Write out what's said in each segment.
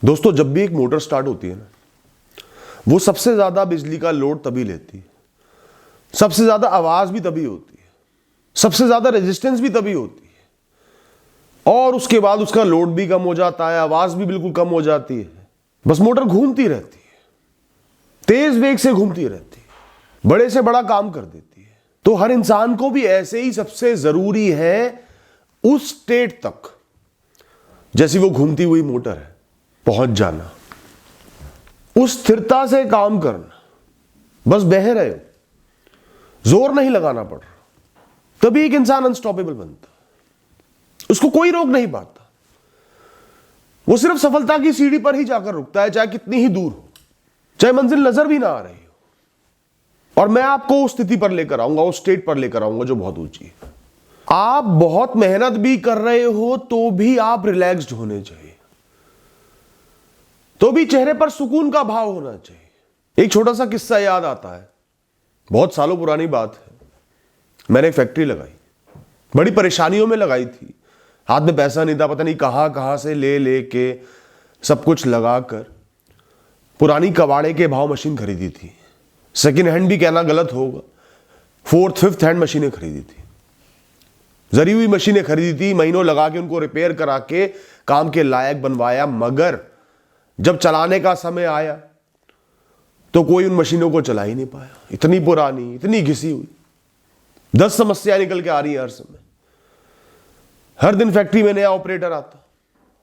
दोस्तों, जब भी एक मोटर स्टार्ट होती है ना, वो सबसे ज्यादा बिजली का लोड तभी लेती है, सबसे ज्यादा आवाज भी तभी होती है, सबसे ज्यादा रेजिस्टेंस भी तभी होती है, और उसके बाद उसका लोड भी कम हो जाता है, आवाज भी बिल्कुल कम हो जाती है। बस मोटर घूमती रहती है, तेज वेग से घूमती रहती है, बड़े से बड़ा काम कर देती है। तो हर इंसान को भी ऐसे ही सबसे जरूरी है उस स्टेट तक, जैसी वो घूमती हुई मोटर है, पहुंच जाना, उस स्थिरता से काम करना। बस बह रहे हो, जोर नहीं लगाना पड़ रहा, तभी एक इंसान अनस्टॉपेबल बनता। उसको कोई रोक नहीं पाता, वो सिर्फ सफलता की सीढ़ी पर ही जाकर रुकता है, चाहे कितनी ही दूर हो, चाहे मंजिल नजर भी ना आ रही हो। और मैं आपको उस स्थिति पर लेकर आऊंगा, उस स्टेट पर लेकर आऊंगा जो बहुत ऊंची है। आप बहुत मेहनत भी कर रहे हो तो भी आप रिलैक्स्ड होने चाहिए, तो भी चेहरे पर सुकून का भाव होना चाहिए। एक छोटा सा किस्सा याद आता है, बहुत सालों पुरानी बात है। मैंने एक फैक्ट्री लगाई, बड़ी परेशानियों में लगाई थी, हाथ में पैसा नहीं था, पता नहीं कहां से ले के सब कुछ लगाकर पुरानी कबाड़े के भाव मशीन खरीदी थी। सेकेंड हैंड भी कहना गलत होगा, फोर्थ फिफ्थ हैंड मशीनें खरीदी थी, जरी हुई मशीनें खरीदी थी, महीनों लगा के उनको रिपेयर करा के काम के लायक बनवाया। मगर जब चलाने का समय आया तो कोई उन मशीनों को चला ही नहीं पाया। इतनी पुरानी, इतनी घिसी हुई, 10 समस्याएं निकल के आ रही है हर समय। हर दिन फैक्ट्री में नया ऑपरेटर आता,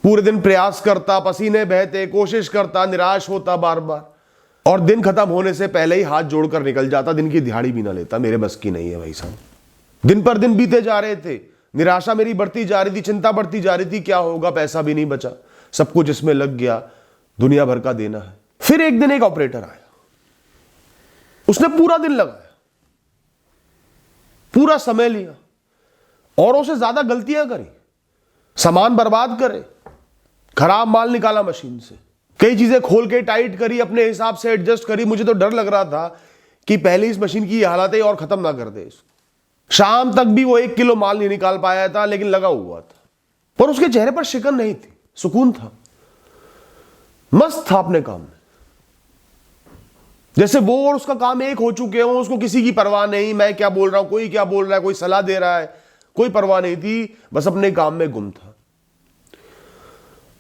पूरे दिन प्रयास करता, पसीने बहते, कोशिश करता, निराश होता बार बार, और दिन खत्म होने से पहले ही हाथ जोड़कर निकल जाता, दिन की दिहाड़ी भी ना लेता। मेरे बस की नहीं है भाई साहब। दिन पर दिन बीते जा रहे थे, निराशा मेरी बढ़ती जा रही थी, चिंता बढ़ती जा रही थी, क्या होगा, पैसा भी नहीं बचा, सब कुछ इसमें लग गया, दुनिया भर का देना है। फिर एक दिन एक ऑपरेटर आया, उसने पूरा दिन लगाया, पूरा समय लिया, औरों से ज्यादा गलतियां करी, सामान बर्बाद करे, खराब माल निकाला मशीन से, कई चीजें खोल के टाइट करी, अपने हिसाब से एडजस्ट करी। मुझे तो डर लग रहा था कि पहले इस मशीन की हालत है और खत्म ना कर दे इसको। शाम तक भी वो 1 किलो माल नहीं निकाल पाया था, लेकिन लगा हुआ था। पर उसके चेहरे पर शिकन नहीं थी, सुकून था, मस्त था अपने काम में, जैसे वो और उसका काम एक हो चुके हो। उसको किसी की परवाह नहीं, मैं क्या बोल रहा हूं, कोई क्या बोल रहा है, कोई सलाह दे रहा है, कोई परवाह नहीं थी, बस अपने काम में गुम था।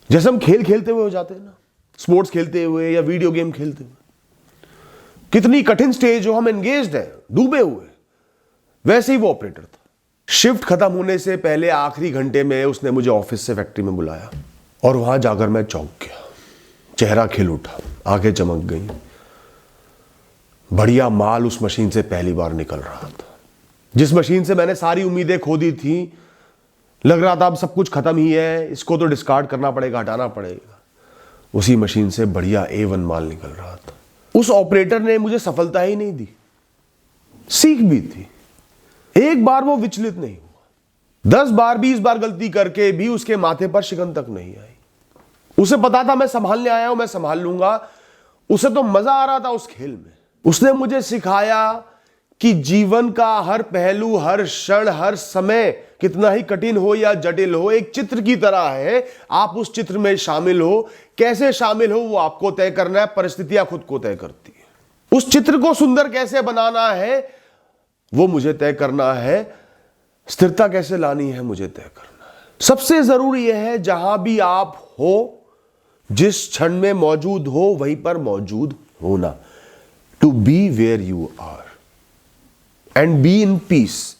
जैसे हम खेल खेलते हुए हो जाते हैं ना, स्पोर्ट्स खेलते हुए या वीडियो गेम खेलते हुए, कितनी कठिन स्टेज हो, हम एंगेज्ड है, डूबे हुए, वैसे ही वो ऑपरेटर था। शिफ्ट खत्म होने से पहले आखिरी घंटे में उसने मुझे ऑफिस से फैक्ट्री में बुलाया, और वहां जाकर मैं चौंक गया, चेहरा खिल उठा, आंखें चमक गई। बढ़िया माल उस मशीन से पहली बार निकल रहा था, जिस मशीन से मैंने सारी उम्मीदें खो दी थी। लग रहा था अब सब कुछ खत्म ही है, इसको तो डिस्कार्ड करना पड़ेगा, हटाना पड़ेगा। उसी मशीन से बढ़िया A1 माल निकल रहा था। उस ऑपरेटर ने मुझे सफलता ही नहीं दी, सीख भी थी। एक बार वो विचलित नहीं हुआ, 10 बार 20 बार गलती करके भी उसके माथे पर शिकन तक नहीं आई। उसे पता था मैं संभालने आया हूं, मैं संभाल लूंगा। उसे तो मजा आ रहा था उस खेल में। उसने मुझे सिखाया कि जीवन का हर पहलू, हर क्षण, हर समय, कितना ही कठिन हो या जटिल हो, एक चित्र की तरह है। आप उस चित्र में शामिल हो, कैसे शामिल हो वो आपको तय करना है, परिस्थितियां खुद को तय करती है। उस चित्र को सुंदर कैसे बनाना है वो मुझे तय करना है, स्थिरता कैसे लानी है मुझे तय करना है। सबसे जरूरी यह है, जहां भी आप हो, जिस क्षण में मौजूद हो वहीं पर मौजूद होना। To be where you are and be in peace.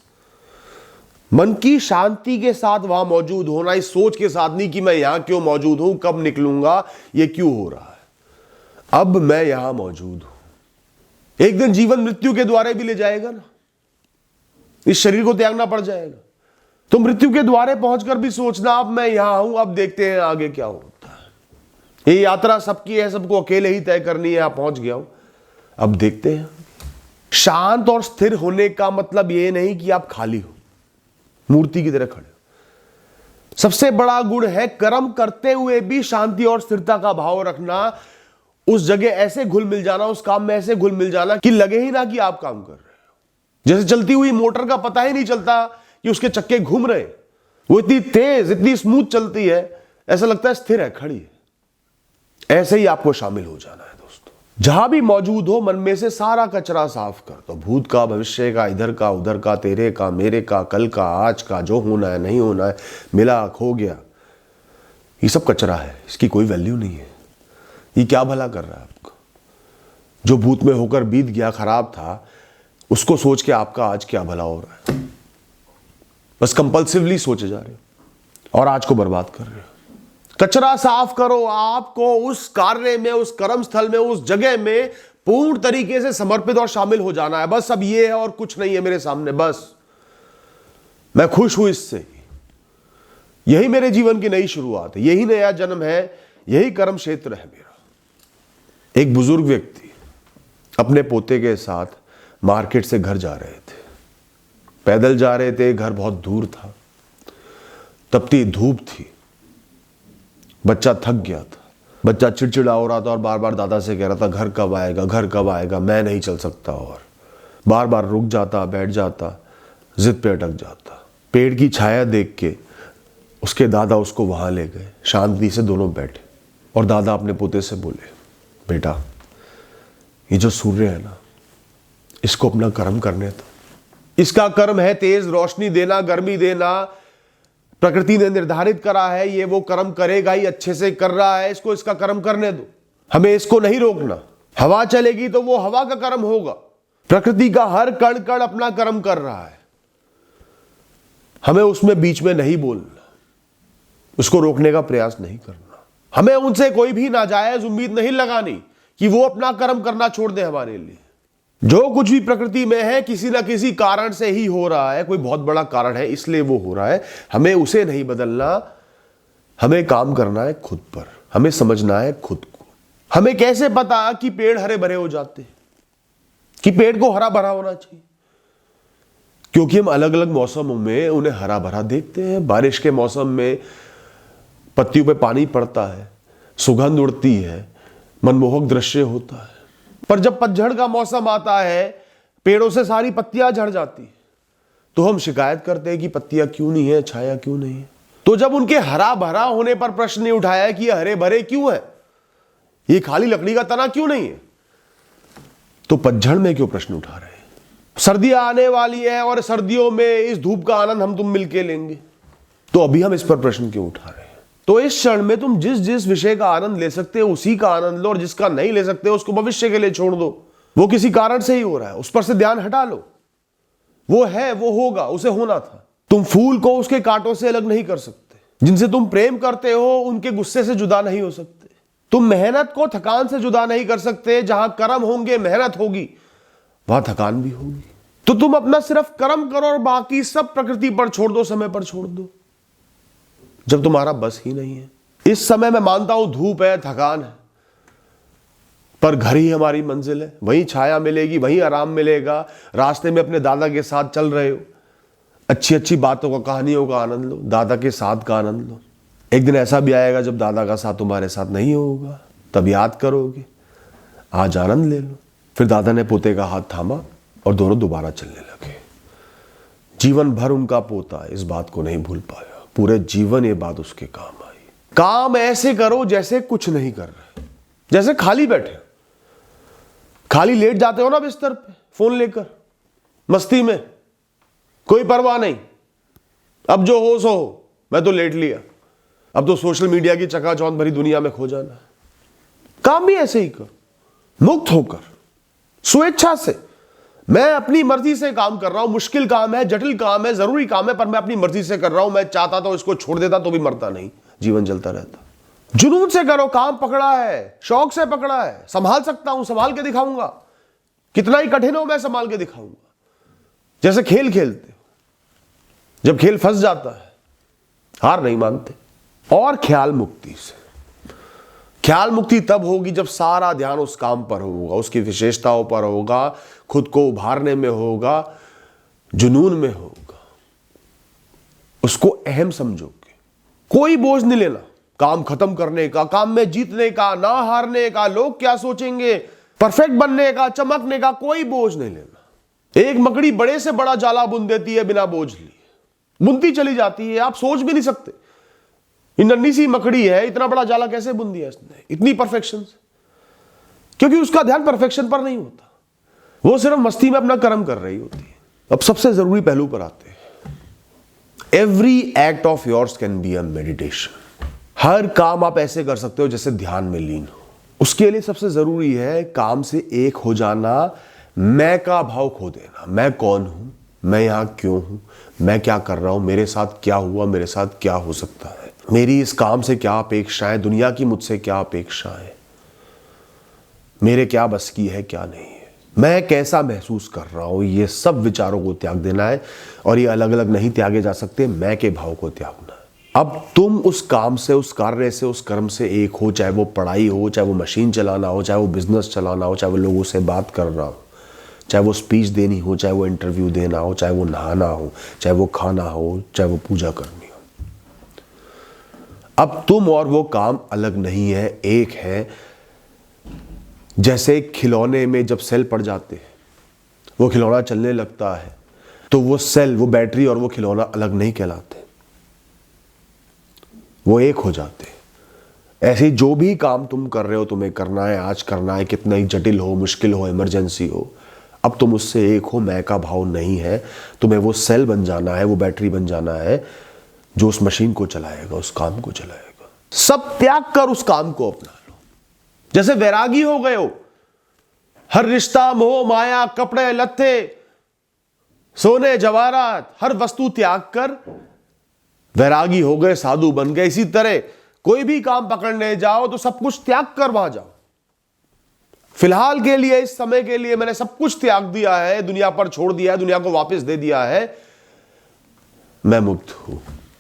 मन की शांति के साथ वहां मौजूद होना, इस सोच के साथ नहीं कि मैं यहां क्यों मौजूद हूं, कब निकलूंगा, ये क्यों हो रहा है, अब मैं यहां मौजूद हूं। एक दिन जीवन मृत्यु के द्वारे भी ले जाएगा ना, इस शरीर को त्यागना पड़ जाएगा, तो मृत्यु के द्वारे पहुंचकर भी सोचना अब मैं यहां हूं, अब देखते हैं आगे क्या होता है। ये यात्रा सबकी है, सबको अकेले ही तय करनी है। आप पहुंच गया हूं, अब देखते हैं। शांत और स्थिर होने का मतलब यह नहीं कि आप खाली हो, मूर्ति की तरह खड़े हो। सबसे बड़ा गुण है कर्म करते हुए भी शांति और स्थिरता का भाव रखना। उस जगह ऐसे घुल मिल जाना, उस काम में ऐसे घुल मिल जाना कि लगे ही ना कि आप काम कर रहे हो। जैसे चलती हुई मोटर का पता ही नहीं चलता कि उसके चक्के घूम रहे, वो इतनी तेज, इतनी स्मूथ चलती है, ऐसा लगता है स्थिर है, खड़ी है। ऐसे ही आपको शामिल हो जाना है दोस्तों। जहां भी मौजूद हो, मन में से सारा कचरा साफ कर दो। भूत का, भविष्य का, इधर का, उधर का, तेरे का, मेरे का, कल का, आज का, जो होना है, नहीं होना है, मिला, खो गया, ये सब कचरा है। इसकी कोई वैल्यू नहीं है। ये क्या भला कर रहा है आपका? जो भूत में होकर बीत गया, खराब था, उसको सोच के आपका आज क्या भला हो रहा है? बस कंपल्सिवली सोचे जा रहे हो और आज को बर्बाद कर रहे हो। कचरा साफ करो। आपको उस कार्य में, उस कर्म स्थल में, उस जगह में पूर्ण तरीके से समर्पित और शामिल हो जाना है। बस अब ये है और कुछ नहीं है मेरे सामने। बस मैं खुश हूं इससे। यही मेरे जीवन की नई शुरुआत है, यही नया जन्म है, यही कर्म क्षेत्र है मेरा। एक बुजुर्ग व्यक्ति अपने पोते के साथ मार्केट से घर जा रहे थे। पैदल जा रहे थे, घर बहुत दूर था, तपती धूप थी, बच्चा थक गया था। बच्चा चिड़चिड़ा हो रहा था और बार बार दादा से कह रहा था, घर कब आएगा, घर कब आएगा, मैं नहीं चल सकता। और बार बार रुक जाता, बैठ जाता, जिद पे अटक जाता। पेड़ की छाया देख के उसके दादा उसको वहां ले गए। शांति से दोनों बैठे और दादा अपने पोते से बोले, बेटा, ये जो सूर्य है ना, इसको अपना कर्म करने दो। इसका कर्म है तेज रोशनी देना, गर्मी देना। प्रकृति ने निर्धारित करा है, ये वो कर्म करेगा ही, अच्छे से कर रहा है, इसको इसका कर्म करने दो। हमें इसको नहीं रोकना। हवा चलेगी तो वो हवा का कर्म होगा। प्रकृति का हर कण कण अपना कर्म कर रहा है, हमें उसमें बीच में नहीं बोलना, उसको रोकने का प्रयास नहीं करना। हमें उनसे कोई भी नाजायज उम्मीद नहीं लगानी कि वो अपना कर्म करना छोड़ दे हमारे लिए। जो कुछ भी प्रकृति में है, किसी ना किसी कारण से ही हो रहा है, कोई बहुत बड़ा कारण है इसलिए वो हो रहा है। हमें उसे नहीं बदलना, हमें काम करना है खुद पर, हमें समझना है खुद को। हमें कैसे पता कि पेड़ हरे भरे हो जाते हैं, कि पेड़ को हरा भरा होना चाहिए? क्योंकि हम अलग अलग मौसमों में उन्हें हरा भरा देखते हैं। बारिश के मौसम में पत्तियों पे पानी पड़ता है, सुगंध उड़ती है, मनमोहक दृश्य होता है। पर जब पतझड़ का मौसम आता है, पेड़ों से सारी पत्तियां झड़ जाती है, तो हम शिकायत करते हैं कि पत्तियां क्यों नहीं है, छाया क्यों नहीं है। तो जब उनके हरा भरा होने पर प्रश्न नहीं उठाया कि ये हरे भरे क्यों है, ये खाली लकड़ी का तना क्यों नहीं है, तो पतझड़ में क्यों प्रश्न उठा रहे हैं? सर्दियां आने वाली है और सर्दियों में इस धूप का आनंद हम तुम मिलके लेंगे, तो अभी हम इस पर प्रश्न क्यों उठा रहे हैं? तो इस क्षण में तुम जिस जिस विषय का आनंद ले सकते हो उसी का आनंद लो, और जिसका नहीं ले सकते उसको भविष्य के लिए छोड़ दो। वो किसी कारण से ही हो रहा है, उस पर से ध्यान हटा लो। वो है, वो होगा, उसे होना था। तुम फूल को उसके कांटों से अलग नहीं कर सकते। जिनसे तुम प्रेम करते हो उनके गुस्से से जुदा नहीं हो सकते। तुम मेहनत को थकान से जुदा नहीं कर सकते। जहां कर्म होंगे, मेहनत होगी, वहां थकान भी होगी। तो तुम अपना सिर्फ कर्म करो और बाकी सब प्रकृति पर छोड़ दो, समय पर छोड़ दो, जब तुम्हारा बस ही नहीं है। इस समय मैं मानता हूं धूप है, थकान है, पर घर ही हमारी मंजिल है। वहीं छाया मिलेगी, वहीं आराम मिलेगा। रास्ते में अपने दादा के साथ चल रहे हो, अच्छी अच्छी बातों का, कहानियों का आनंद लो, दादा के साथ का आनंद लो। एक दिन ऐसा भी आएगा जब दादा का साथ तुम्हारे साथ नहीं होगा, तब याद करोगे। आज आनंद ले लो। फिर दादा ने पोते का हाथ थामा और दोनों दोबारा चलने लगे। जीवन भर उनका पोता इस बात को नहीं भूल पाया। पूरे जीवन ये बात उसके काम आई। काम ऐसे करो जैसे कुछ नहीं कर रहे, जैसे खाली बैठे, खाली लेट जाते हो ना बिस्तर पे फोन लेकर, मस्ती में, कोई परवाह नहीं, अब जो हो सो हो, मैं तो लेट लिया, अब तो सोशल मीडिया की चकाचौंध भरी दुनिया में खो जाना है। काम भी ऐसे ही कर, मुक्त होकर, स्वेच्छा से। मैं अपनी मर्जी से काम कर रहा हूं। मुश्किल काम है, जटिल काम है, जरूरी काम है, पर मैं अपनी मर्जी से कर रहा हूं। मैं चाहता तो इसको छोड़ देता तो भी मरता नहीं, जीवन चलता रहता। जुनून से करो, काम पकड़ा है, शौक से पकड़ा है, संभाल सकता हूं, संभाल के दिखाऊंगा। कितना ही कठिन हो मैं संभाल के दिखाऊंगा। जैसे खेल खेलते हो, जब खेल फंस जाता है, हार नहीं मानते। और ख्याल मुक्ति से, ख्याल मुक्ति तब होगी जब सारा ध्यान उस काम पर होगा, उसकी विशेषताओं पर होगा, खुद को उभारने में होगा, जुनून में होगा, उसको अहम समझोगे। कोई बोझ नहीं लेना काम खत्म करने का, काम में जीतने का, ना हारने का, लोग क्या सोचेंगे, परफेक्ट बनने का, चमकने का, कोई बोझ नहीं लेना। एक मकड़ी बड़े से बड़ा जाला बुन देती है बिना बोझ लिए, बुनती चली जाती है, आप सोच भी नहीं सकते। ये नन्ही सी मकड़ी है, इतना बड़ा जाला कैसे बुन दिया इसने, इतनी परफेक्शन से? क्योंकि उसका ध्यान परफेक्शन पर नहीं होता, वो सिर्फ मस्ती में अपना कर्म कर रही होती है। अब सबसे जरूरी पहलू पर आते हैं। Every act of yours can be a meditation. हर काम आप ऐसे कर सकते हो जैसे ध्यान में लीन हो। उसके लिए सबसे जरूरी है काम से एक हो जाना, मैं का भाव खो देना। मैं कौन हूं, मैं यहां क्यों हूं, मैं क्या कर रहा हूं, मेरे साथ क्या हुआ, मेरे साथ क्या हो सकता है, मेरी इस काम से क्या अपेक्षाएं, दुनिया की मुझसे क्या अपेक्षाएं, मेरे क्या बस की है, क्या नहीं है, मैं कैसा महसूस कर रहा हूं। ये सब विचारों को त्याग देना है, और ये अलग अलग नहीं त्यागे जा सकते, मैं के भाव को त्यागना है। अब तुम उस काम से, उस कार्य से, उस कर्म से एक हो, चाहे वो पढ़ाई हो, चाहे वो मशीन चलाना हो, चाहे वो बिजनेस चलाना हो, चाहे वो लोगों से बात करना हो, चाहे वो स्पीच देनी हो, चाहे वो इंटरव्यू देना हो, चाहे वो नहाना हो, चाहे वो खाना हो, चाहे वो पूजा करनी हो। अब तुम और वो काम अलग नहीं है, एक है। जैसे खिलौने में जब सेल पड़ जाते हैं, वो खिलौना चलने लगता है, तो वो सेल, वो बैटरी और वो खिलौना अलग नहीं कहलाते, वो एक हो जाते हैं। ऐसे जो भी काम तुम कर रहे हो, तुम्हें करना है, आज करना है, कितना ही जटिल हो, मुश्किल हो, इमरजेंसी हो, अब तुम उससे एक हो, मैं का भाव नहीं है। तुम्हें वो सेल बन जाना है, वो बैटरी बन जाना है जो उस मशीन को चलाएगा, उस काम को चलाएगा। सब त्याग कर उस काम को अपना लो। जैसे वैरागी हो गए हो, हर रिश्ता, मोह माया, कपड़े लत्ते, सोने जवाहरात, हर वस्तु त्याग कर वैरागी हो गए, साधु बन गए। इसी तरह कोई भी काम पकड़ने जाओ तो सब कुछ त्याग कर वहां जाओ। फिलहाल के लिए, इस समय के लिए मैंने सब कुछ त्याग दिया है, दुनिया पर छोड़ दिया है, दुनिया को वापस दे दिया है, मैं मुक्त हूं।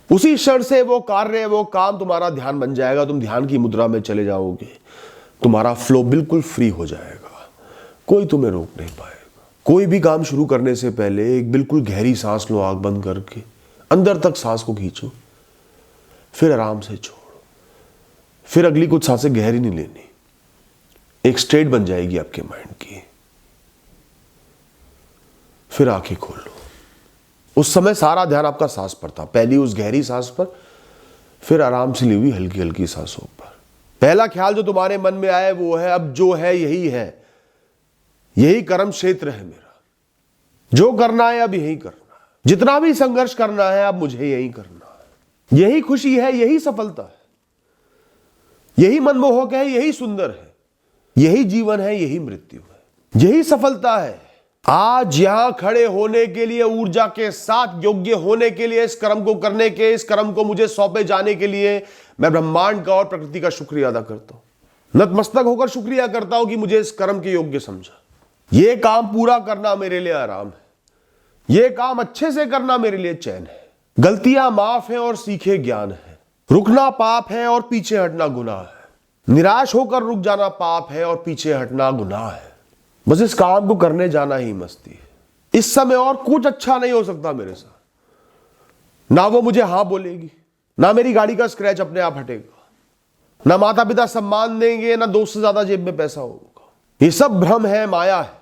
उसी क्षण से वो कार्य, वो काम तुम्हारा ध्यान बन जाएगा। तुम ध्यान की मुद्रा में चले जाओगे, तुम्हारा फ्लो बिल्कुल फ्री हो जाएगा, कोई तुम्हें रोक नहीं पाएगा। कोई भी काम शुरू करने से पहले एक बिल्कुल गहरी सांस लो, आंख बंद करके अंदर तक सांस को खींचो, फिर आराम से छोड़ो, फिर अगली कुछ सांसें गहरी नहीं लेनी, एक स्टेट बन जाएगी आपके माइंड की। फिर आंखें खोलो। उस समय सारा ध्यान आपका सांस पर था, पहली उस गहरी सांस पर, फिर आराम से ली हुई हल्की हल्की सांसों पर। पहला ख्याल जो तुम्हारे मन में आए वो है, अब जो है यही है, यही कर्म क्षेत्र है मेरा, जो करना है अब यही करना है, जितना भी संघर्ष करना है अब मुझे यही करना है, यही खुशी है, यही सफलता है, यही मनमोहक है, यही सुंदर है, यही जीवन है, यही मृत्यु है, यही सफलता है। आज यहां खड़े होने के लिए, ऊर्जा के साथ योग्य होने के लिए, इस कर्म को करने के, इस कर्म को मुझे सौंपे जाने के लिए मैं ब्रह्मांड का और प्रकृति का शुक्रिया अदा करता हूं। नतमस्तक होकर शुक्रिया करता हूं कि मुझे इस कर्म के योग्य समझा। यह काम पूरा करना मेरे लिए आराम है, यह काम अच्छे से करना मेरे लिए चैन है। गलतियां माफ है और सीखे ज्ञान है। रुकना पाप है और पीछे हटना गुनाह है। निराश होकर रुक जाना पाप है और पीछे हटना गुनाह है। बस इस काम को करने जाना ही मस्ती है। इस समय और कुछ अच्छा नहीं हो सकता मेरे साथ। ना वो मुझे हां बोलेगी, ना मेरी गाड़ी का स्क्रैच अपने आप हटेगा, ना माता पिता सम्मान देंगे, ना दोस्त से ज्यादा जेब में पैसा होगा। ये सब भ्रम है, माया है।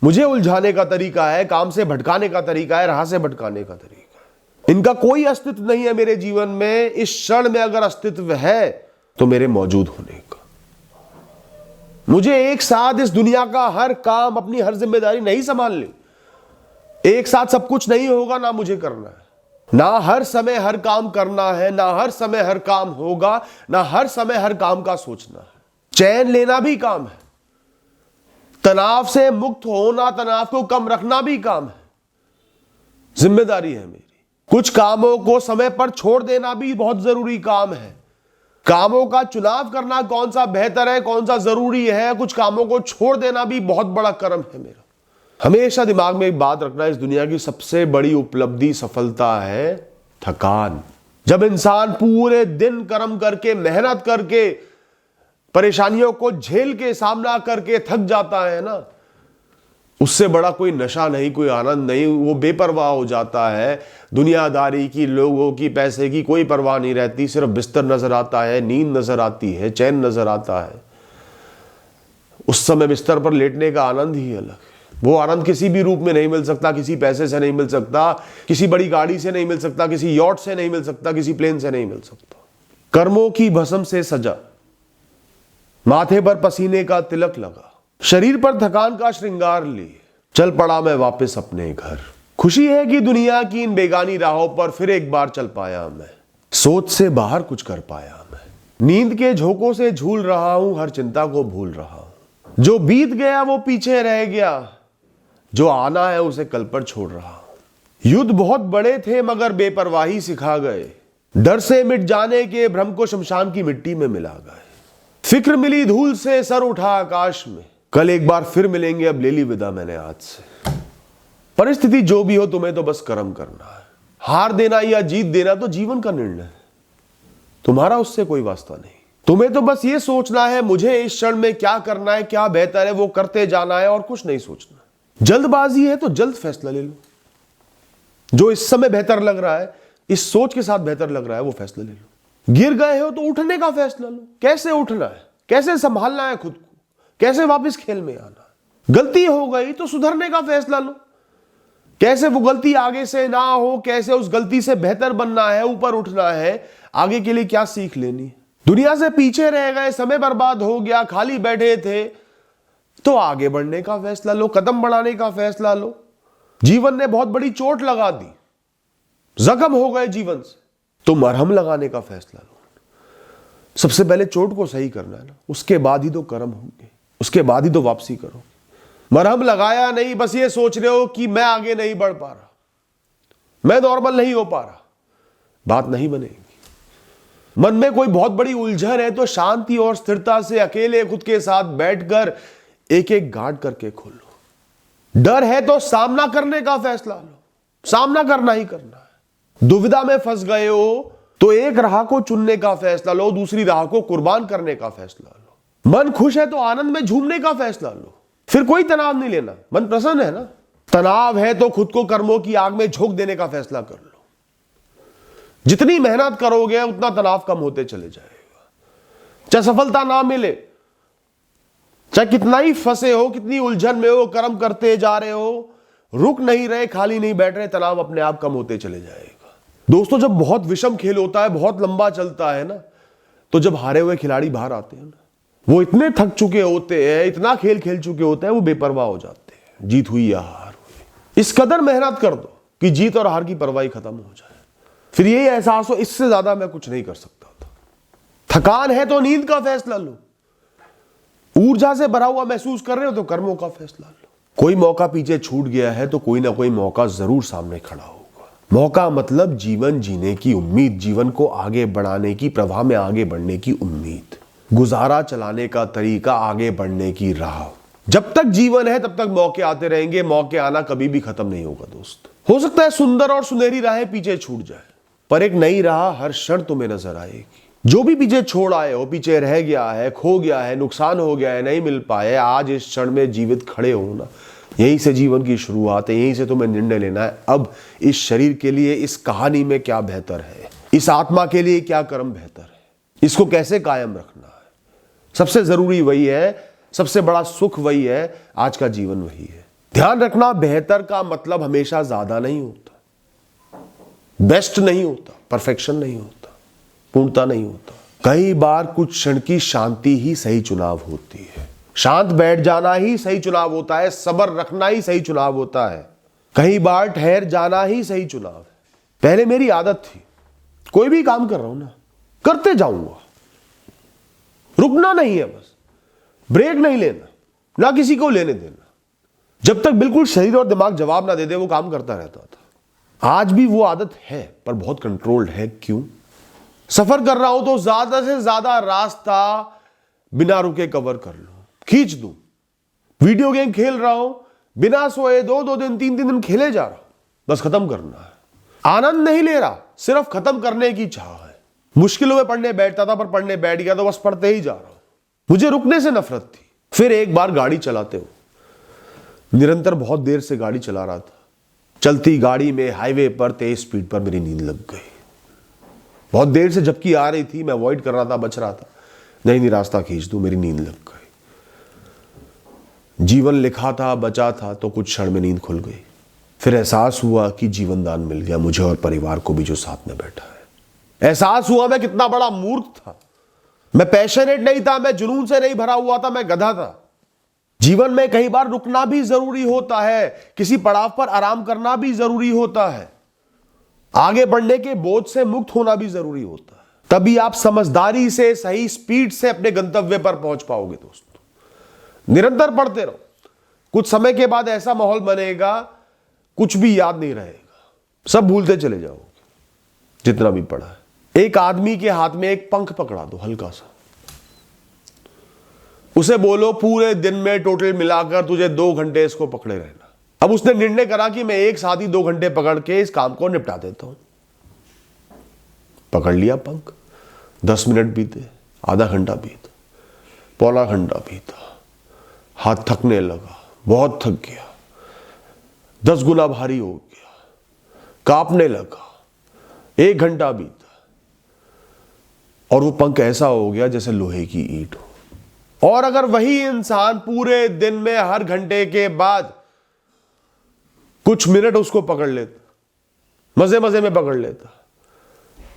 मुझे उलझाने का तरीका है, काम से भटकाने का तरीका है, राह से भटकाने का तरीका है। इनका कोई अस्तित्व नहीं है मेरे जीवन में। इस क्षण में अगर अस्तित्व है तो मेरे मौजूद होने का। मुझे एक साथ इस दुनिया का हर काम, अपनी हर जिम्मेदारी नहीं संभाल ली। एक साथ सब कुछ नहीं होगा, ना मुझे करना है, ना हर समय हर काम करना है, ना हर समय हर काम होगा, ना हर समय हर काम का सोचना है। चैन लेना भी काम है, तनाव से मुक्त होना, तनाव को कम रखना भी काम है, जिम्मेदारी है मेरी। कुछ कामों को समय पर छोड़ देना भी बहुत जरूरी काम है। कामों का चुनाव करना, कौन सा बेहतर है, कौन सा जरूरी है, कुछ कामों को छोड़ देना भी बहुत बड़ा कर्म है मेरा। हमेशा दिमाग में एक बात रखना, इस दुनिया की सबसे बड़ी उपलब्धि, सफलता है थकान। जब इंसान पूरे दिन कर्म करके, मेहनत करके, परेशानियों को झेल के, सामना करके थक जाता है ना, उससे बड़ा कोई नशा नहीं, कोई आनंद नहीं। वो बेपरवाह हो जाता है। दुनियादारी की, लोगों की, पैसे की कोई परवाह नहीं रहती। सिर्फ बिस्तर नजर आता है, नींद नजर आती है, चैन नजर आता है। उस समय बिस्तर पर लेटने का आनंद ही अलग है। वो आनंद किसी भी रूप में नहीं मिल सकता, किसी पैसे से नहीं मिल सकता, किसी बड़ी गाड़ी से नहीं मिल सकता, किसी यॉट से नहीं मिल सकता, किसी प्लेन से नहीं मिल सकता। कर्मों की भस्म से सजा, माथे पर पसीने का तिलक लगा, शरीर पर थकान का श्रृंगार लिए, चल पड़ा मैं वापस अपने घर। खुशी है कि दुनिया की इन बेगानी राहों पर फिर एक बार चल पाया मैं, सोच से बाहर कुछ कर पाया मैं। नींद के झोंकों से झूल रहा हूं, हर चिंता को भूल रहा हूं। जो बीत गया वो पीछे रह गया, जो आना है उसे कल पर छोड़ रहा हूं। युद्ध बहुत बड़े थे मगर बेपरवाही सिखा गए, डर से मिट जाने के भ्रम को शमशान की मिट्टी में मिला गए। फिक्र मिली धूल से सर उठा आकाश में, कल एक बार फिर मिलेंगे, अब ले ली विदा मैंने आज से। परिस्थिति जो भी हो तुम्हें तो बस कर्म करना है। हार देना या जीत देना तो जीवन का निर्णय है, तुम्हारा उससे कोई वास्ता नहीं। तुम्हें तो बस ये सोचना है मुझे इस क्षण में क्या करना है, क्या बेहतर है, वो करते जाना है और कुछ नहीं सोचना। जल्दबाजी है तो जल्द फैसला ले लो, जो इस समय बेहतर लग रहा है, इस सोच के साथ बेहतर लग रहा है, वो फैसला ले लो। गिर गए हो तो उठने का फैसला लो, कैसे उठना है, कैसे संभालना है खुद को, कैसे वापस खेल में आना है। गलती हो गई तो सुधरने का फैसला लो, कैसे वो गलती आगे से ना हो, कैसे उस गलती से बेहतर बनना है, ऊपर उठना है, आगे के लिए क्या सीख लेनी है। दुनिया से पीछे रह गए, समय बर्बाद हो गया, खाली बैठे थे, तो आगे बढ़ने का फैसला लो, कदम बढ़ाने का फैसला लो। जीवन ने बहुत बड़ी चोट लगा दी, जख्म हो गए जीवन से, तो मरहम लगाने का फैसला लो। सबसे पहले चोट को सही करना है ना, उसके बाद ही तो कर्म होंगे, उसके बाद ही तो वापसी करो। मरहम लगाया नहीं, बस ये सोच रहे हो कि मैं आगे नहीं बढ़ पा रहा, मैं नॉर्मल नहीं हो पा रहा, बात नहीं बनेगी। मन में कोई बहुत बड़ी उलझन है तो शांति और स्थिरता से अकेले खुद के साथ बैठकर एक एक गांठ करके खोलो। डर है तो सामना करने का फैसला लो, सामना करना ही करना है। दुविधा में फंस गए हो तो एक राह को चुनने का फैसला लो, दूसरी राह को कुर्बान करने का फैसला लो। मन खुश है तो आनंद में झूमने का फैसला लो, फिर कोई तनाव नहीं लेना। मन प्रसन्न है ना, तनाव है तो खुद को कर्मों की आग में झोंक देने का फैसला कर लो। जितनी मेहनत करोगे उतना तनाव कम होते चले जाएगा। चाहे सफलता ना मिले, चाहे कितना ही फंसे हो, कितनी उलझन में हो, कर्म करते जा रहे हो, रुक नहीं रहे, खाली नहीं बैठ रहे, तनाव अपने आप कम होते चले जाएगा। दोस्तों, जब बहुत विषम खेल होता है, बहुत लंबा चलता है ना, तो जब हारे हुए खिलाड़ी बाहर आते हैं ना, वो इतने थक चुके होते हैं, इतना खेल खेल चुके होते हैं, वो बेपरवाह हो जाते हैं। जीत हुई या हार हुई, इस कदर मेहनत कर दो कि जीत और हार की परवाह खत्म हो जाए। फिर यही एहसास हो, इससे ज्यादा मैं कुछ नहीं कर सकता था। थकान है तो नींद का फैसला लो, ऊर्जा से भरा हुआ महसूस कर रहे हो तो कर्मों का फैसला लो। कोई मौका पीछे छूट गया है तो कोई ना कोई मौका जरूर सामने खड़ा होगा। मौका मतलब जीवन जीने की उम्मीद, जीवन को आगे बढ़ाने की, प्रवाह में आगे बढ़ने की उम्मीद, गुजारा चलाने का तरीका, आगे बढ़ने की राह। जब तक जीवन है तब तक मौके आते रहेंगे, मौके आना कभी भी खत्म नहीं होगा दोस्त। हो सकता है सुंदर और सुनहरी राहें पीछे छूट जाए, पर एक नई राह हर क्षण तुम्हें नजर आएगी। जो भी पीछे छोड़ आए हो, पीछे रह गया है, खो गया है, नुकसान हो गया है, नहीं मिल पाए, आज इस क्षण में जीवित खड़े हो ना, यहीं से जीवन की शुरुआत है। यहीं से तुम्हें निर्णय लेना है, अब इस शरीर के लिए, इस कहानी में क्या बेहतर है, इस आत्मा के लिए क्या कर्म बेहतर है, इसको कैसे कायम रखना है। सबसे जरूरी वही है, सबसे बड़ा सुख वही है, आज का जीवन वही है। ध्यान रखना, बेहतर का मतलब हमेशा ज्यादा नहीं होता, बेस्ट नहीं होता, परफेक्शन नहीं होता, पूर्णता नहीं होता। कई बार कुछ क्षण की शांति ही सही चुनाव होती है। शांत बैठ जाना ही सही चुनाव होता है, सब्र रखना ही सही चुनाव होता है, कई बार ठहर जाना ही सही चुनाव है। पहले मेरी आदत थी, कोई भी काम कर रहा हूं ना, करते जाऊंगा, रुकना नहीं है, बस ब्रेक नहीं लेना, ना किसी को लेने देना। जब तक बिल्कुल शरीर और दिमाग जवाब ना दे दे, वो काम करता रहता था। आज भी वो आदत है, पर बहुत कंट्रोल्ड है। क्यों? सफर कर रहा हूं तो ज्यादा से ज्यादा रास्ता बिना रुके कवर कर लूं, खींच दूं। वीडियो गेम खेल रहा हूं, बिना सोए 2-2 दिन 3-3 दिन खेले जा रहा हूं, बस खत्म करना है। आनंद नहीं ले रहा, सिर्फ खत्म करने की चाह है। मुश्किलों में पढ़ने बैठता था, पर पढ़ने बैठ गया तो बस पढ़ते ही जा रहा हूं। मुझे रुकने से नफरत थी। फिर एक बार गाड़ी चलाते हो, निरंतर बहुत देर से गाड़ी चला रहा था, चलती गाड़ी में हाईवे पर तेज स्पीड पर मेरी नींद लग गई। बहुत देर से जबकि आ रही थी, मैं अवॉइड कर रहा था, बच रहा था, नहीं रास्ता खींच दूं, मेरी नींद लग गई। जीवन लिखा था, बचा था, तो कुछ क्षण में नींद खुल गई। फिर एहसास हुआ कि जीवन दान मिल गया मुझे और परिवार को भी जो साथ में बैठा है। एहसास हुआ मैं कितना बड़ा मूर्ख था। मैं पैशनेट नहीं था, मैं जुनून से नहीं भरा हुआ था, मैं गधा था। जीवन में कई बार रुकना भी जरूरी होता है, किसी पड़ाव पर आराम करना भी जरूरी होता है, आगे बढ़ने के बोझ से मुक्त होना भी जरूरी होता है। तभी आप समझदारी से, सही स्पीड से अपने गंतव्य पर पहुंच पाओगे। दोस्तों, निरंतर पढ़ते रहो। कुछ समय के बाद ऐसा माहौल बनेगा, कुछ भी याद नहीं रहेगा, सब भूलते चले जाओगे जितना भी पढ़ा है। एक आदमी के हाथ में एक पंख पकड़ा दो, हल्का सा, उसे बोलो पूरे दिन में टोटल मिलाकर तुझे 2 घंटे इसको पकड़े रहना। अब उसने निर्णय करा कि मैं एक साथ ही 2 घंटे पकड़ के इस काम को निपटा देता हूं। पकड़ लिया पंख, 10 मिनट बीते, आधा घंटा बीता, पौना घंटा बीता, हाथ थकने लगा, बहुत थक गया, 10 गुना भारी हो गया, कांपने लगा, 1 घंटा बीता और वो पंख ऐसा हो गया जैसे लोहे की ईंट हो। और अगर वही इंसान पूरे दिन में हर घंटे के बाद कुछ मिनट उसको पकड़ लेता, मजे मजे में पकड़ लेता,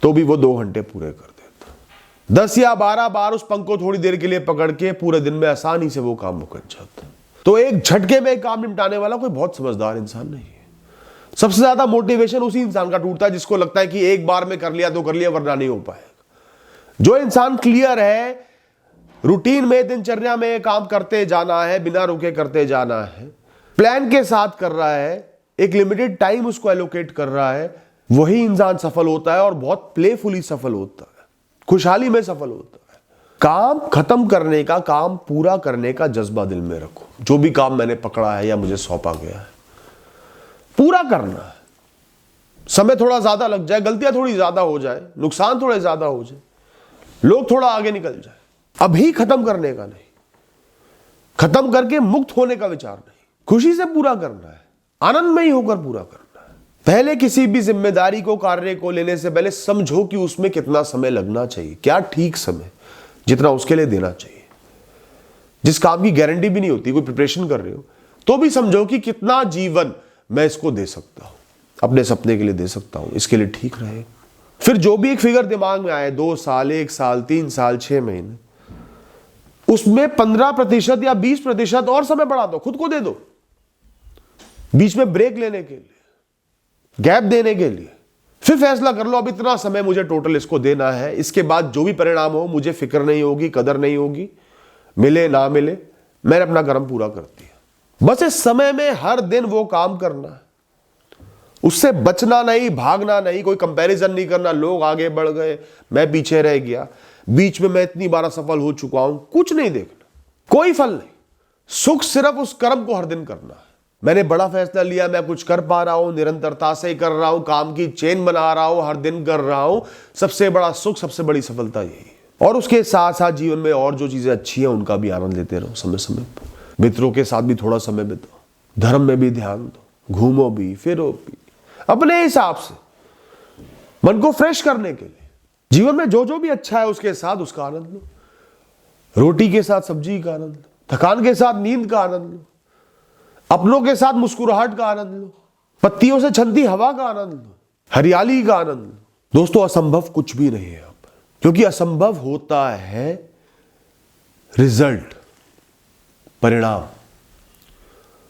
तो भी वो 2 घंटे पूरे कर देता। 10 या 12 बार उस पंख को थोड़ी देर के लिए पकड़ के पूरे दिन में आसानी से वो काम मुकर जाता। तो एक झटके में काम निपटाने वाला कोई बहुत समझदार इंसान नहीं है। सबसे ज्यादा मोटिवेशन उसी इंसान का टूटता है जिसको लगता है कि एक बार में कर लिया तो कर लिया, वरना नहीं हो पाएगा। जो इंसान क्लियर है, रूटीन में, दिनचर्या में काम करते जाना है, बिना रुके करते जाना है, प्लान के साथ कर रहा है, एक लिमिटेड टाइम उसको एलोकेट कर रहा है, वही इंसान सफल होता है और बहुत प्लेफुली सफल होता है, खुशहाली में सफल होता है। काम खत्म करने का, काम पूरा करने का जज्बा दिल में रखो। जो भी काम मैंने पकड़ा है या मुझे सौंपा गया है, पूरा करना है। समय थोड़ा ज्यादा लग जाए, गलतियां थोड़ी ज्यादा हो जाए, नुकसान थोड़े ज्यादा हो जाए, लोग थोड़ा आगे निकल जाए, अभी खत्म करने का नहीं, खत्म करके मुक्त होने का विचार नहीं, खुशी से पूरा करना है, आनंदमयी होकर पूरा करना है। पहले किसी भी जिम्मेदारी को, कार्य को लेने से पहले समझो कि उसमें कितना समय लगना चाहिए, क्या ठीक समय जितना उसके लिए देना चाहिए। जिस काम की गारंटी भी नहीं होती, कोई प्रिपरेशन कर रहे हो तो भी समझो कि कितना जीवन मैं इसको दे सकता हूं, अपने सपने के लिए दे सकता हूं, इसके लिए ठीक रहे। फिर जो भी एक फिगर दिमाग में आए, 2 साल, 1 साल, 3 साल, 6 महीने, उसमें 15% या 20% और समय बढ़ा दो, खुद को दे दो, बीच में ब्रेक लेने के लिए, गैप देने के लिए। फिर फैसला कर लो अब इतना समय मुझे टोटल इसको देना है, इसके बाद जो भी परिणाम हो मुझे फिक्र नहीं होगी, कदर नहीं होगी, मिले ना मिले, मैंने अपना कर्म पूरा कर दिया। बस इस समय में हर दिन वो काम करना है, उससे बचना नहीं, भागना नहीं, कोई कंपैरिजन नहीं करना, लोग आगे बढ़ गए, मैं पीछे रह गया, बीच में मैं इतनी बार सफल हो चुका हूं, कुछ नहीं देखना, कोई फल नहीं। सुख सिर्फ उस कर्म को हर दिन करना है। मैंने बड़ा फैसला लिया, मैं कुछ कर पा रहा हूं, निरंतरता से कर रहा हूं, काम की चेन बना रहा हूं, हर दिन कर रहा हूं, सबसे बड़ा सुख, सबसे बड़ी सफलता यही है। और उसके साथ साथ जीवन में और जो चीजें अच्छी हैं उनका भी आनंद लेते रहो समय समय पर। मित्रों के साथ भी थोड़ा समय बिताओ, धर्म में भी ध्यान दो, घूमो भी, फिरो भी, अपने हिसाब से, मन को फ्रेश करने के लिए। जीवन में जो जो भी अच्छा है उसके साथ उसका आनंद लो। रोटी के साथ सब्जी का आनंद लो, थकान के साथ नींद का आनंद लो, अपनों के साथ मुस्कुराहट का आनंद लो, पत्तियों से छनती हवा का आनंद लो, हरियाली का आनंद लो। दोस्तों, असंभव कुछ भी नहीं है यहां पर, क्योंकि असंभव होता है रिजल्ट, परिणाम।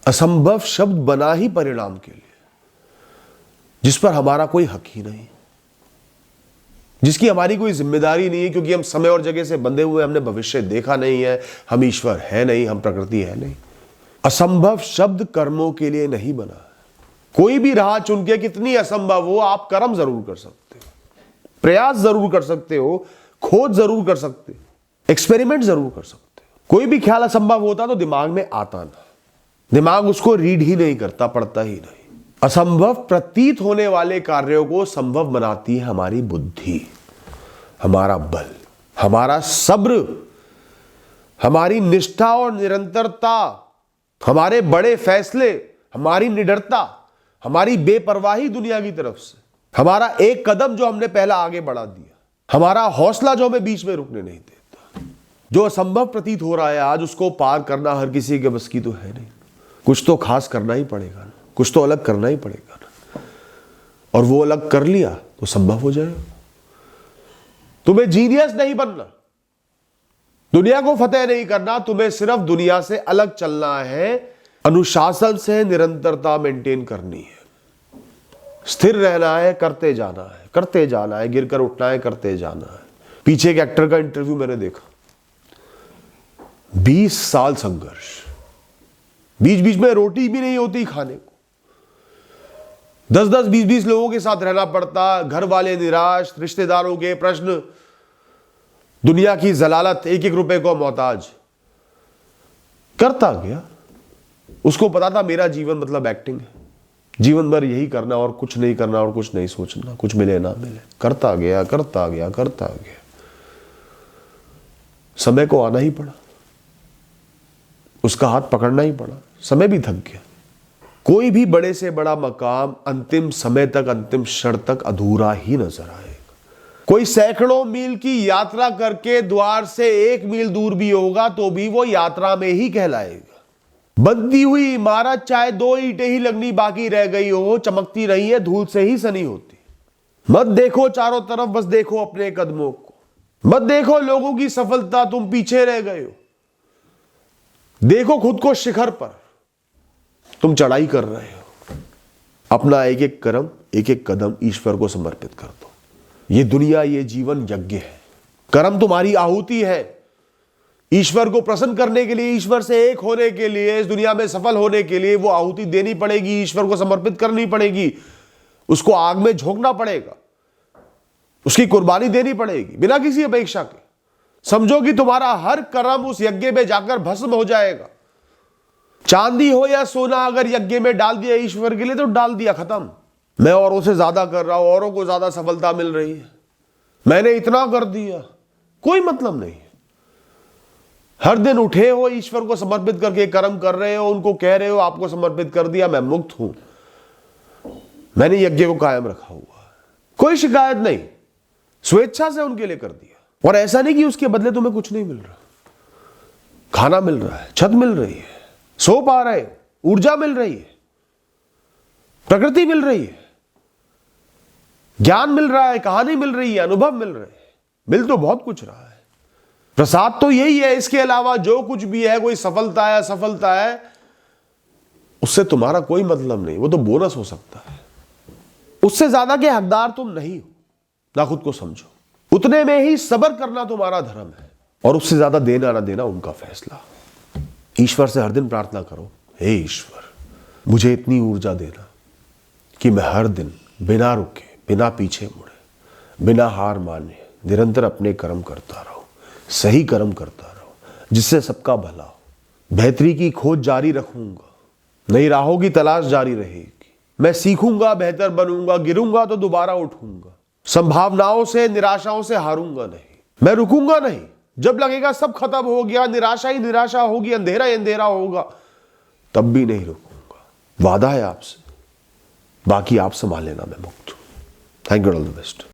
असंभव शब्द बना ही परिणाम के लिए, जिस पर हमारा कोई हक ही नहीं, जिसकी हमारी कोई जिम्मेदारी नहीं है, क्योंकि हम समय और जगह से बंधे हुए, हमने भविष्य देखा नहीं है, हम ईश्वर है नहीं, हम प्रकृति है नहीं। असंभव शब्द कर्मों के लिए नहीं बना है। कोई भी राह चुन के, कितनी असंभव हो, आप कर्म जरूर कर सकते हो, प्रयास जरूर कर सकते हो, खोज जरूर कर सकते हो, एक्सपेरिमेंट जरूर कर सकते हो। कोई भी ख्याल असंभव होता तो दिमाग में आता ना, दिमाग उसको रीड ही नहीं करता, पढ़ता ही नहीं। असंभव प्रतीत होने वाले कार्यों को संभव बनाती है हमारी बुद्धि, हमारा बल, हमारा सब्र, हमारी निष्ठा और निरंतरता, हमारे बड़े फैसले, हमारी निडरता, हमारी बेपरवाही दुनिया की तरफ से, हमारा एक कदम जो हमने पहला आगे बढ़ा दिया, हमारा हौसला जो हमें बीच में रुकने नहीं देता। जो असंभव प्रतीत हो रहा है आज, उसको पार करना हर किसी के बस की तो है नहीं। कुछ तो खास करना ही पड़ेगा ना, कुछ तो अलग करना ही पड़ेगा ना, और वो अलग कर लिया तो संभव हो जाएगा। तुम्हें जीनियस नहीं बनना, दुनिया को फतेह नहीं करना, तुम्हें सिर्फ दुनिया से अलग चलना है। अनुशासन से निरंतरता मेंटेन करनी है, स्थिर रहना है, करते जाना है, करते जाना है, गिरकर उठना है, करते जाना है। पीछे एक एक्टर का इंटरव्यू मैंने देखा, 20 साल संघर्ष, बीच बीच में रोटी भी नहीं होती खाने को, 10-10, 20-20 लोगों के साथ रहना पड़ता, घर वाले निराश, रिश्तेदारों के प्रश्न, दुनिया की जलालत, 1-1 रुपए को मोहताज। करता गया, उसको पता था मेरा जीवन मतलब एक्टिंग है, जीवन भर यही करना और कुछ नहीं करना और कुछ नहीं सोचना, कुछ मिले ना मिले। करता गया, करता गया, करता गया। समय को आना ही पड़ा, उसका हाथ पकड़ना ही पड़ा, समय भी थक गया। कोई भी बड़े से बड़ा मकाम अंतिम समय तक, अंतिम क्षण तक अधूरा ही नजर आएगा। कोई सैकड़ों मील की यात्रा करके द्वार से 1 मील दूर भी होगा तो भी वो यात्रा में ही कहलाएगा। बनती हुई इमारत चाहे 2 ईंटें ही लगनी बाकी रह गई हो, चमकती रही है, धूल से ही सनी होती। मत देखो चारों तरफ, बस देखो अपने कदमों को। मत देखो लोगों की सफलता, तुम पीछे रह गए हो। देखो खुद को शिखर पर, तुम चढ़ाई कर रहे हो। अपना एक एक कर्म, एक एक कदम ईश्वर को समर्पित कर दो। ये दुनिया, ये जीवन यज्ञ है। कर्म तुम्हारी आहुति है। ईश्वर को प्रसन्न करने के लिए, ईश्वर से एक होने के लिए, इस दुनिया में सफल होने के लिए वो आहुति देनी पड़ेगी, ईश्वर को समर्पित करनी पड़ेगी, उसको आग में झोंकना पड़ेगा, उसकी कुर्बानी देनी पड़ेगी बिना किसी अपेक्षा के। समझो कि तुम्हारा हर कर्म उस यज्ञ में जाकर भस्म हो जाएगा। चांदी हो या सोना अगर यज्ञ में डाल दिया ईश्वर के लिए तो डाल दिया, खत्म। मैं औरों से ज्यादा कर रहा हूं, औरों को ज्यादा सफलता मिल रही है, मैंने इतना कर दिया, कोई मतलब नहीं। हर दिन उठे हो, ईश्वर को समर्पित करके कर्म कर रहे हो, उनको कह रहे हो आपको समर्पित कर दिया, मैं मुक्त हूं, मैंने यज्ञ को कायम रखा हुआ है, कोई शिकायत नहीं, स्वेच्छा से उनके लिए कर दिया। और ऐसा नहीं कि उसके बदले तुम्हें कुछ नहीं मिल रहा, खाना मिल रहा है, छत मिल रही है, सो पा रहे, ऊर्जा मिल रही है, प्रकृति मिल रही है, ज्ञान मिल रहा है, कहानी मिल रही है, अनुभव मिल रहे हैं, मिल तो बहुत कुछ रहा है। प्रसाद तो यही है, इसके अलावा जो कुछ भी है, कोई सफलता है, असफलता है, उससे तुम्हारा कोई मतलब नहीं, वो तो बोनस हो सकता है। उससे ज्यादा के हकदार तुम नहीं हो, ना खुद को समझो। उतने में ही सब्र करना तुम्हारा धर्म है, और उससे ज्यादा देना ना देना उनका फैसला। ईश्वर से हर दिन प्रार्थना करो, हे ईश्वर मुझे इतनी ऊर्जा देना कि मैं हर दिन बिना रुके, बिना पीछे मुड़े, बिना हार माने निरंतर अपने कर्म करता रहूं, सही कर्म करता रहूं, जिससे सबका भला हो। बेहतरी की खोज जारी रखूंगा, नई राहों की तलाश जारी रहेगी। मैं सीखूंगा, बेहतर बनूंगा, गिरूंगा तो दोबारा उठूंगा। संभावनाओं से, निराशाओं से हारूंगा नहीं, मैं रुकूंगा नहीं। जब लगेगा सब खत्म हो गया, निराशा ही निराशा होगी, अंधेरा ही अंधेरा होगा, तब भी नहीं रुकूंगा। वादा है आपसे, बाकी आप संभाल लेना, मैं मुक्त हूं। Thank you, all the best.